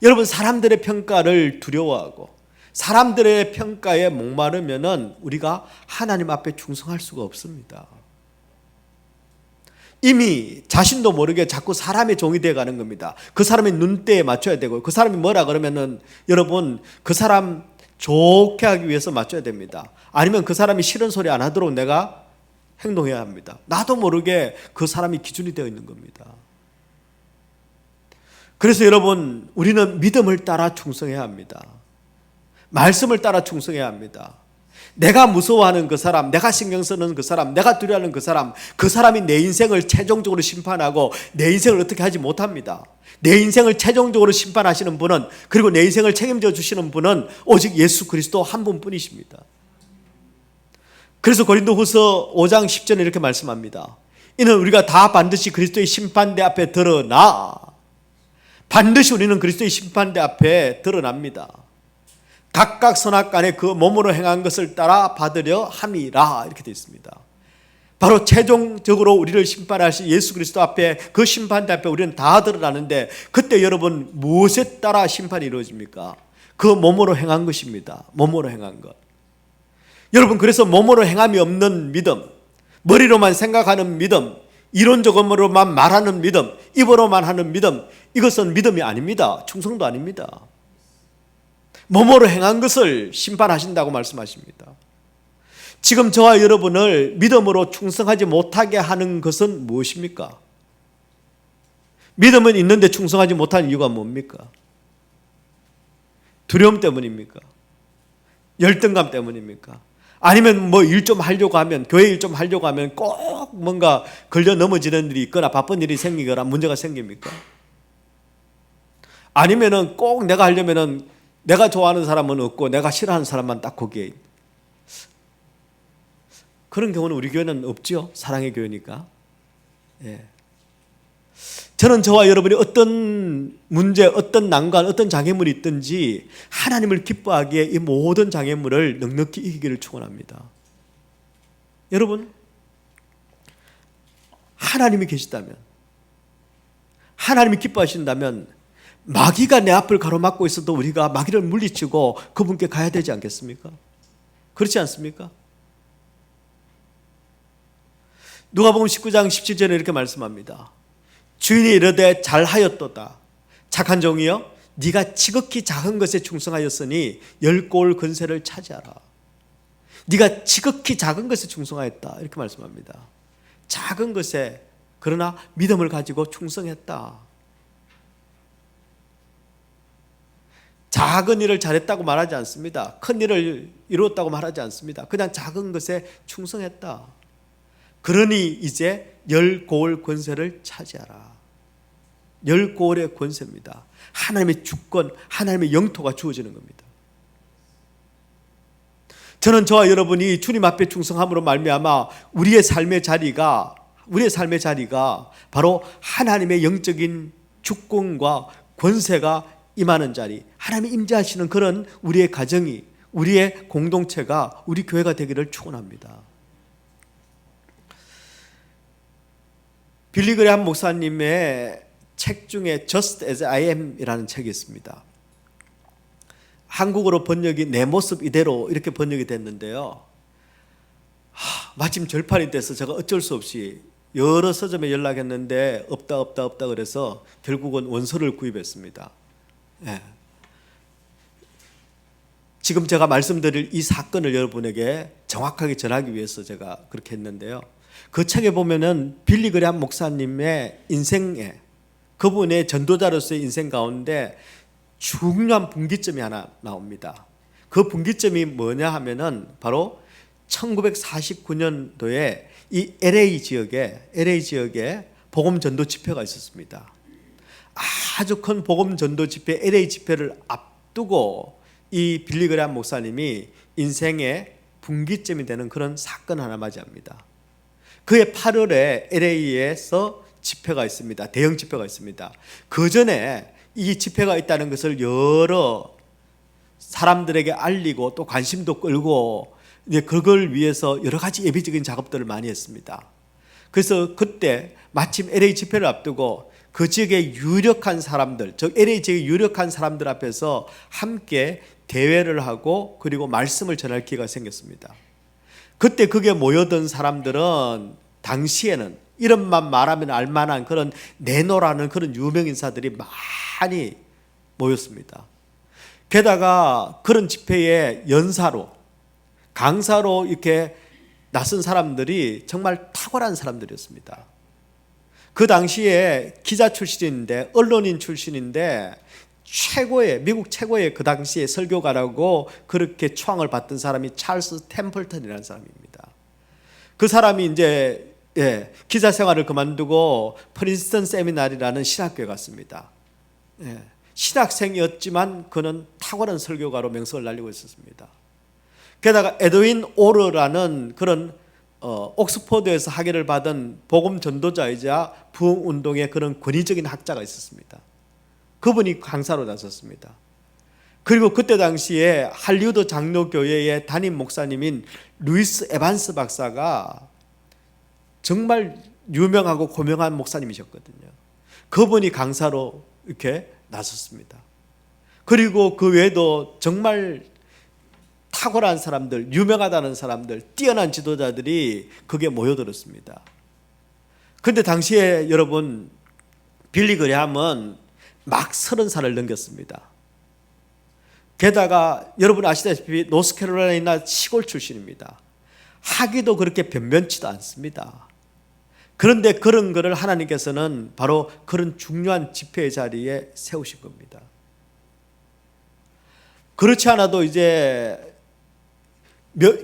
여러분, 사람들의 평가를 두려워하고 사람들의 평가에 목마르면은 우리가 하나님 앞에 충성할 수가 없습니다. 이미 자신도 모르게 자꾸 사람의 종이 되어가는 겁니다. 그 사람의 눈대에 맞춰야 되고, 그 사람이 뭐라 그러면은 여러분 그 사람 좋게 하기 위해서 맞춰야 됩니다. 아니면 그 사람이 싫은 소리 안 하도록 내가 행동해야 합니다. 나도 모르게 그 사람이 기준이 되어 있는 겁니다. 그래서 여러분, 우리는 믿음을 따라 충성해야 합니다. 말씀을 따라 충성해야 합니다. 내가 무서워하는 그 사람, 내가 신경 쓰는 그 사람, 내가 두려워하는 그 사람이 내 인생을 최종적으로 심판하고 내 인생을 어떻게 하지 못합니다. 내 인생을 최종적으로 심판하시는 분은, 그리고 내 인생을 책임져 주시는 분은 오직 예수 그리스도 한 분뿐이십니다. 그래서 고린도후서 5장 10절에 이렇게 말씀합니다. 이는 우리가 다 반드시 그리스도의 심판대 앞에 드러나, 반드시 우리는 그리스도의 심판대 앞에 드러납니다. 각각 선악간에 그 몸으로 행한 것을 따라 받으려 함이라, 이렇게 되어 있습니다. 바로 최종적으로 우리를 심판하실 예수 그리스도 앞에, 그 심판대 앞에 우리는 다 드러나는데, 그때 여러분 무엇에 따라 심판이 이루어집니까? 그 몸으로 행한 것입니다. 몸으로 행한 것. 여러분, 그래서 몸으로 행함이 없는 믿음, 머리로만 생각하는 믿음, 이론적으로만 말하는 믿음, 입으로만 하는 믿음, 이것은 믿음이 아닙니다. 충성도 아닙니다. 몸으로 행한 것을 심판하신다고 말씀하십니다. 지금 저와 여러분을 믿음으로 충성하지 못하게 하는 것은 무엇입니까? 믿음은 있는데 충성하지 못하는 이유가 뭡니까? 두려움 때문입니까? 열등감 때문입니까? 아니면 뭐 일 좀 하려고 하면, 교회 일 좀 하려고 하면 꼭 뭔가 걸려 넘어지는 일이 있거나 바쁜 일이 생기거나 문제가 생깁니까? 아니면은 꼭 내가 하려면은 내가 좋아하는 사람은 없고 내가 싫어하는 사람만 딱 거기에, 그런 경우는 우리 교회는 없죠. 사랑의 교회니까. 저는 저와 여러분이 어떤 문제, 어떤 난관, 어떤 장애물이 있든지 하나님을 기뻐하기에 이 모든 장애물을 넉넉히 이기기를 축원합니다. 여러분, 하나님이 계시다면, 하나님이 기뻐하신다면 마귀가 내 앞을 가로막고 있어도 우리가 마귀를 물리치고 그분께 가야 되지 않겠습니까? 그렇지 않습니까? 누가복음 19장 17절에 이렇게 말씀합니다. 주인이 이르되 잘하였도다. 착한 종이여, 네가 지극히 작은 것에 충성하였으니 10골 근세를 차지하라. 네가 지극히 작은 것에 충성하였다, 이렇게 말씀합니다. 작은 것에, 그러나 믿음을 가지고 충성했다. 작은 일을 잘했다고 말하지 않습니다. 큰 일을 이루었다고 말하지 않습니다. 그냥 작은 것에 충성했다. 그러니 이제 열 고을 권세를 차지하라. 열 고을의 권세입니다. 하나님의 주권, 하나님의 영토가 주어지는 겁니다. 저는 저와 여러분이 주님 앞에 충성함으로 말미암아 우리의 삶의 자리가 바로 하나님의 영적인 주권과 권세가 임하는 자리, 하나님이 임재하시는 그런 우리의 가정이, 우리의 공동체가, 우리 교회가 되기를 축원합니다. 빌리 그레함 목사님의 책 중에 Just as I am 이라는 책이 있습니다. 한국어로 번역이 내 모습 이대로 이렇게 번역이 됐는데요. 마침 절판이 돼서 제가 어쩔 수 없이 여러 서점에 연락했는데 없다 그래서 결국은 원서를 구입했습니다. 예. 지금 제가 말씀드릴 이 사건을 여러분에게 정확하게 전하기 위해서 제가 그렇게 했는데요. 그 책에 보면은 빌리 그레함 목사님의 인생에, 그분의 전도자로서의 인생 가운데 중요한 분기점이 하나 나옵니다. 그 분기점이 뭐냐 하면은 바로 1949년도에 이 LA 지역에 복음 전도 집회가 있었습니다. 아주 큰 복음 전도 집회, LA 집회를 앞두고 이 빌리 그레함 목사님이 인생의 분기점이 되는 그런 사건 하나 맞이합니다. 그해 8월에 LA에서 집회가 있습니다. 대형 집회가 있습니다. 그 전에 이 집회가 있다는 것을 여러 사람들에게 알리고 또 관심도 끌고 이제 그걸 위해서 여러 가지 예비적인 작업들을 많이 했습니다. 그래서 그때 마침 LA 집회를 앞두고 그 지역의 유력한 사람들, 즉 LA 지역의 유력한 사람들 앞에서 함께 대회를 하고 그리고 말씀을 전할 기회가 생겼습니다. 그때 그게 모여든 사람들은 당시에는 이름만 말하면 알만한 그런 네노라는 그런 유명 인사들이 많이 모였습니다. 게다가 그런 집회에 연사로, 강사로 이렇게 나선 사람들이 정말 탁월한 사람들이었습니다. 그 당시에 기자 출신인데, 언론인 출신인데 미국 최고의 그 당시에 설교가라고 그렇게 초항을 받던 사람이 찰스 템플턴이라는 사람입니다. 그 사람이 이제 기자 생활을 그만두고 프린스턴 세미나리라는 신학교에 갔습니다. 신학생이었지만 그는 탁월한 설교가로 명성을 날리고 있었습니다. 게다가 에드윈 오르라는 그런 옥스퍼드에서 학위를 받은 복음 전도자이자 부흥운동의 그런 권위적인 학자가 있었습니다. 그분이 강사로 나섰습니다. 그리고 그때 당시에 할리우드 장로교회의 담임 목사님인 루이스 에반스 박사가 정말 유명하고 고명한 목사님이셨거든요. 그분이 강사로 이렇게 나섰습니다. 그리고 그 외에도 정말 탁월한 사람들, 유명하다는 사람들, 뛰어난 지도자들이 거기에 모여들었습니다. 그런데 당시에 여러분, 빌리 그레함은 막 30살을 넘겼습니다. 게다가 여러분 아시다시피 노스캐롤라이나 시골 출신입니다. 학위도 그렇게 변변치도 않습니다. 그런데 그런 것을 하나님께서는 바로 그런 중요한 집회의 자리에 세우신 겁니다. 그렇지 않아도 이제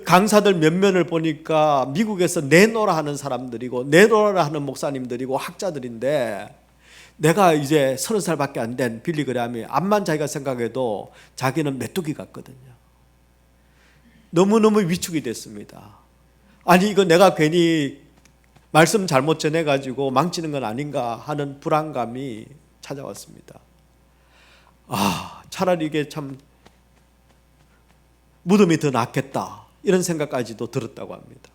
강사들 몇 면을 보니까 미국에서 내노라 하는 사람들이고 내노라 하는 목사님들이고 학자들인데, 내가 이제 30살밖에 안 된 빌리 그레함이 암만 자기가 생각해도 자기는 메뚜기 같거든요. 너무너무 위축이 됐습니다. 아니 이거 내가 괜히 말씀 잘못 전해가지고 망치는 건 아닌가 하는 불안감이 찾아왔습니다. 차라리 이게 참 무덤이 더 낫겠다 이런 생각까지도 들었다고 합니다.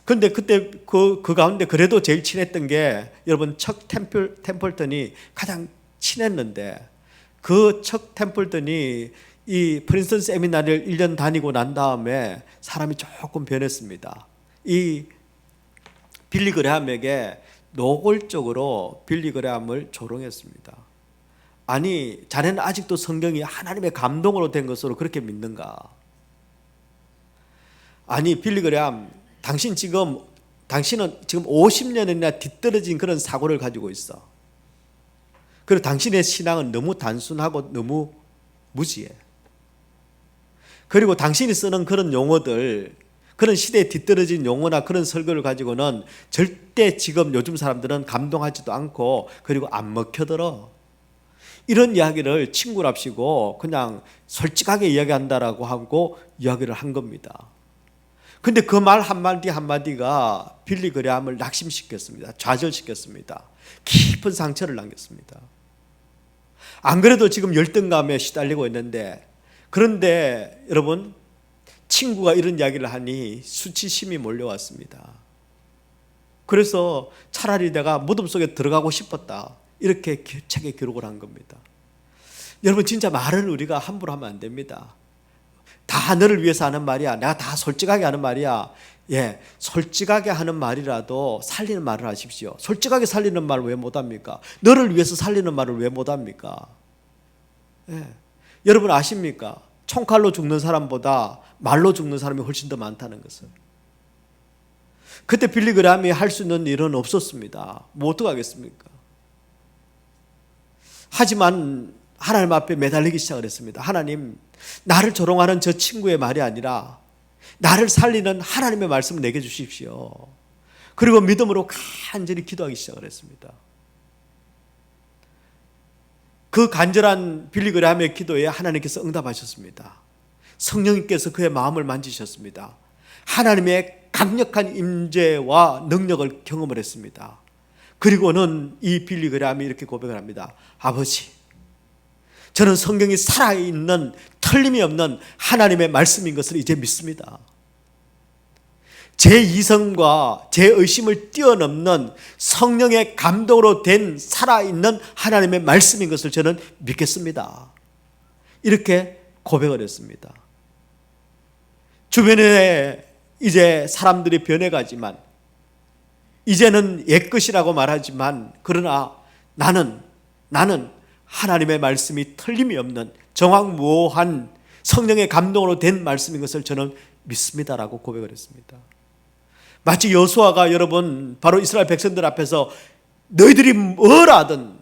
그런데 그때 그 가운데 그래도 제일 친했던 게 여러분 척 템플턴이 가장 친했는데, 그 척 템플턴이 이 프린스턴 세미나리를 1년 다니고 난 다음에 사람이 조금 변했습니다. 이 빌리 그레함에게 노골적으로 빌리 그레함을 조롱했습니다. 아니 자네는 아직도 성경이 하나님의 감동으로 된 것으로 그렇게 믿는가? 아니 빌리 그레함, 당신은 지금 50년이나 뒤떨어진 그런 사고를 가지고 있어. 그리고 당신의 신앙은 너무 단순하고 너무 무지해. 그리고 당신이 쓰는 그런 용어들, 그런 시대에 뒤떨어진 용어나 그런 설교를 가지고는 절대 지금 요즘 사람들은 감동하지도 않고 그리고 안 먹혀들어. 이런 이야기를 친구랍시고 그냥 솔직하게 이야기한다라고 하고 이야기를 한 겁니다. 근데 그 말 한마디 한마디가 빌리 그레함을 낙심시켰습니다. 좌절시켰습니다. 깊은 상처를 남겼습니다. 안 그래도 지금 열등감에 시달리고 있는데, 그런데 여러분, 친구가 이런 이야기를 하니 수치심이 몰려왔습니다. 그래서 차라리 내가 무덤 속에 들어가고 싶었다, 이렇게 책에 기록을 한 겁니다. 여러분, 진짜 말을 우리가 함부로 하면 안 됩니다. 다 너를 위해서 하는 말이야, 내가 다 솔직하게 하는 말이야. 예, 솔직하게 하는 말이라도 살리는 말을 하십시오. 솔직하게 살리는 말을 왜 못합니까? 너를 위해서 살리는 말을 왜 못합니까? 예, 여러분 아십니까? 총칼로 죽는 사람보다 말로 죽는 사람이 훨씬 더 많다는 것을. 그때 빌리 그레함이 할 수 있는 일은 없었습니다. 뭐 어떡하겠습니까? 하지만 하나님 앞에 매달리기 시작을 했습니다. 하나님, 나를 조롱하는 저 친구의 말이 아니라 나를 살리는 하나님의 말씀을 내게 주십시오. 그리고 믿음으로 간절히 기도하기 시작을 했습니다. 그 간절한 빌리 그레함의 기도에 하나님께서 응답하셨습니다. 성령님께서 그의 마음을 만지셨습니다. 하나님의 강력한 임재와 능력을 경험을 했습니다. 그리고는 이 빌리 그레함이 이렇게 고백을 합니다. 아버지, 저는 성경이 살아있는 틀림이 없는 하나님의 말씀인 것을 이제 믿습니다. 제 이성과 제 의심을 뛰어넘는 성령의 감동으로 된 살아있는 하나님의 말씀인 것을 저는 믿겠습니다. 이렇게 고백을 했습니다. 주변에 이제 사람들이 변해가지만, 이제는 옛것이라고 말하지만, 그러나 나는 하나님의 말씀이 틀림이 없는 정확무오한 성령의 감동으로 된 말씀인 것을 저는 믿습니다라고 고백을 했습니다. 마치 여호수아가 여러분 바로 이스라엘 백성들 앞에서 너희들이 뭘 하든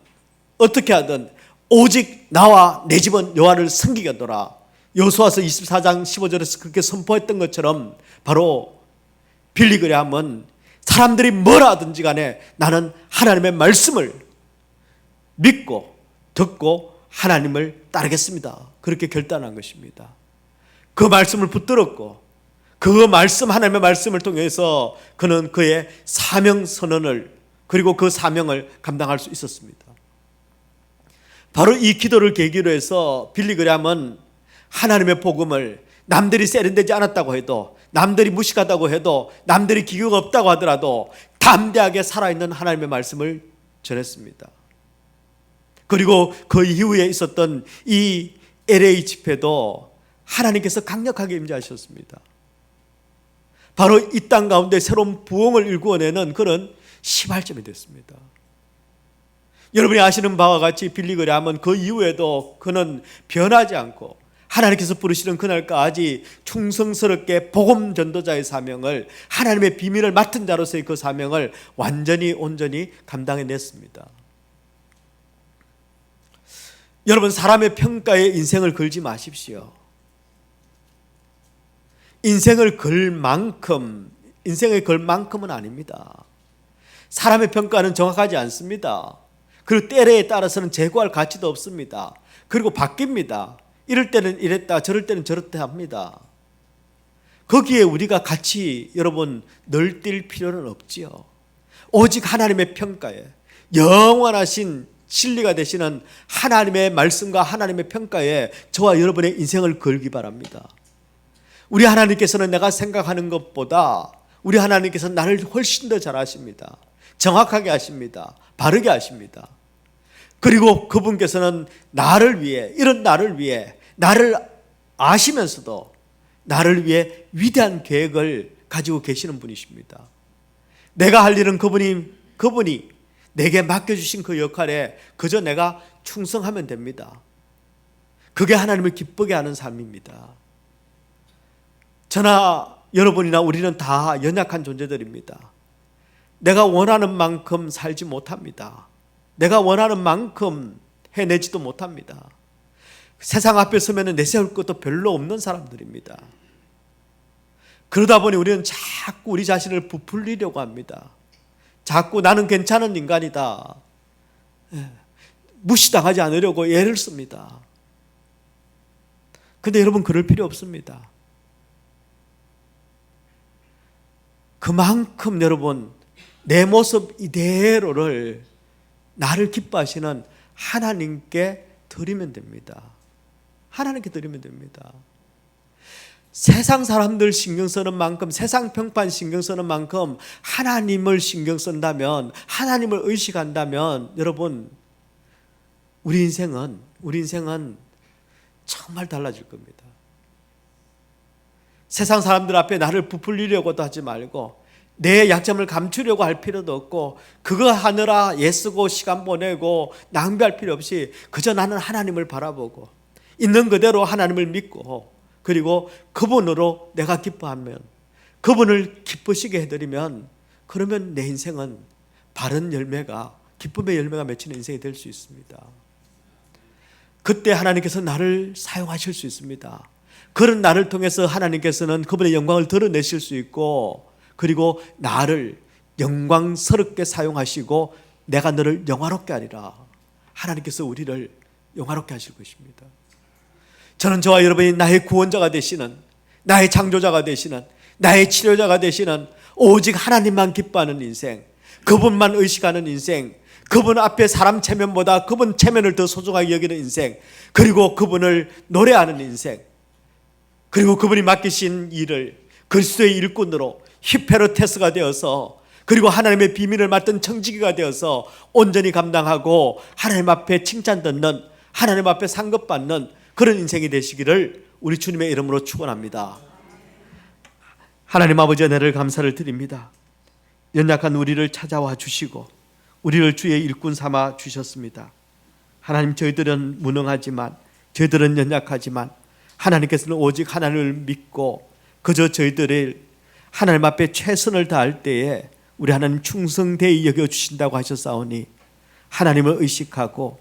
어떻게 하든 오직 나와 내 집은 여호와를 섬기겠노라, 여호수아서 24장 15절에서 그렇게 선포했던 것처럼, 바로 빌리 그레함은 사람들이 뭘 하든지 간에 나는 하나님의 말씀을 믿고 듣고 하나님을 따르겠습니다, 그렇게 결단한 것입니다. 그 말씀을 붙들었고 그 말씀, 하나님의 말씀을 통해서 그는 그의 사명 선언을, 그리고 그 사명을 감당할 수 있었습니다. 바로 이 기도를 계기로 해서 빌리 그레함은 하나님의 복음을 남들이 세련되지 않았다고 해도, 남들이 무식하다고 해도, 남들이 기교가 없다고 하더라도 담대하게 살아있는 하나님의 말씀을 전했습니다. 그리고 그 이후에 있었던 이 LA 집회도 하나님께서 강력하게 임재하셨습니다. 바로 이 땅 가운데 새로운 부흥을 일구어내는 그런 시발점이 됐습니다. 여러분이 아시는 바와 같이 빌리 그레함은 그 이후에도 그는 변하지 않고 하나님께서 부르시는 그날까지 충성스럽게 복음 전도자의 사명을, 하나님의 비밀을 맡은 자로서의 그 사명을 완전히 온전히 감당해냈습니다. 여러분, 사람의 평가에 인생을 걸지 마십시오. 인생을 걸 만큼은 아닙니다. 사람의 평가는 정확하지 않습니다. 그리고 때에 따라서는 재고할 가치도 없습니다. 그리고 바뀝니다. 이럴 때는 이랬다, 저럴 때는 저렇다 합니다. 거기에 우리가 같이 여러분 널뛸 필요는 없지요. 오직 하나님의 평가에, 영원하신 진리가 되시는 하나님의 말씀과 하나님의 평가에 저와 여러분의 인생을 걸기 바랍니다. 우리 하나님께서는 내가 생각하는 것보다 우리 하나님께서는 나를 훨씬 더 잘 아십니다. 정확하게 아십니다. 바르게 아십니다. 그리고 그분께서는 나를 위해, 이런 나를 위해, 나를 아시면서도 나를 위해 위대한 계획을 가지고 계시는 분이십니다. 내가 할 일은 그분이 내게 맡겨주신 그 역할에 그저 내가 충성하면 됩니다. 그게 하나님을 기쁘게 하는 삶입니다. 저나 여러분이나 우리는 다 연약한 존재들입니다. 내가 원하는 만큼 살지 못합니다. 내가 원하는 만큼 해내지도 못합니다. 세상 앞에 서면 내세울 것도 별로 없는 사람들입니다. 그러다 보니 우리는 자꾸 우리 자신을 부풀리려고 합니다. 자꾸 나는 괜찮은 인간이다, 무시당하지 않으려고 애를 씁니다. 근데 여러분, 그럴 필요 없습니다. 그만큼 여러분, 내 모습 이대로를 나를 기뻐하시는 하나님께 드리면 됩니다. 하나님께 드리면 됩니다. 세상 사람들 신경 쓰는 만큼, 세상 평판 신경 쓰는 만큼 하나님을 신경 쓴다면, 하나님을 의식한다면 여러분, 우리 인생은 정말 달라질 겁니다. 세상 사람들 앞에 나를 부풀리려고도 하지 말고, 내 약점을 감추려고 할 필요도 없고, 그거 하느라 애쓰고 시간 보내고 낭비할 필요 없이 그저 나는 하나님을 바라보고 있는 그대로 하나님을 믿고, 그리고 그분으로 내가 기뻐하면, 그분을 기쁘시게 해드리면, 그러면 내 인생은 바른 열매가, 기쁨의 열매가 맺히는 인생이 될 수 있습니다. 그때 하나님께서 나를 사용하실 수 있습니다. 그런 나를 통해서 하나님께서는 그분의 영광을 드러내실 수 있고, 그리고 나를 영광스럽게 사용하시고 내가 너를 영화롭게 하리라. 하나님께서 우리를 영화롭게 하실 것입니다. 저는 저와 여러분이 나의 구원자가 되시는, 나의 창조자가 되시는, 나의 치료자가 되시는 오직 하나님만 기뻐하는 인생, 그분만 의식하는 인생, 그분 앞에 사람 체면보다 그분 체면을 더 소중하게 여기는 인생, 그리고 그분을 노래하는 인생, 그리고 그분이 맡기신 일을 그리스도의 일꾼으로 히페르테스가 되어서, 그리고 하나님의 비밀을 맡은 청지기가 되어서 온전히 감당하고 하나님 앞에 칭찬 듣는, 하나님 앞에 상급받는 그런 인생이 되시기를 우리 주님의 이름으로 축원합니다. 하나님 아버지, 은혜를 감사를 드립니다. 연약한 우리를 찾아와 주시고 우리를 주의 일꾼 삼아 주셨습니다. 하나님, 저희들은 무능하지만, 저희들은 연약하지만 하나님께서는 오직 하나님을 믿고 그저 저희들을 하나님 앞에 최선을 다할 때에 우리 하나님 충성되이 여겨주신다고 하셨사오니, 하나님을 의식하고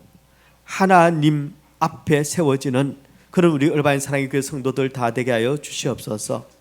하나님 앞에 세워지는 그런 우리 얼바인 사랑의 교회 성도들 다 되게 하여 주시옵소서.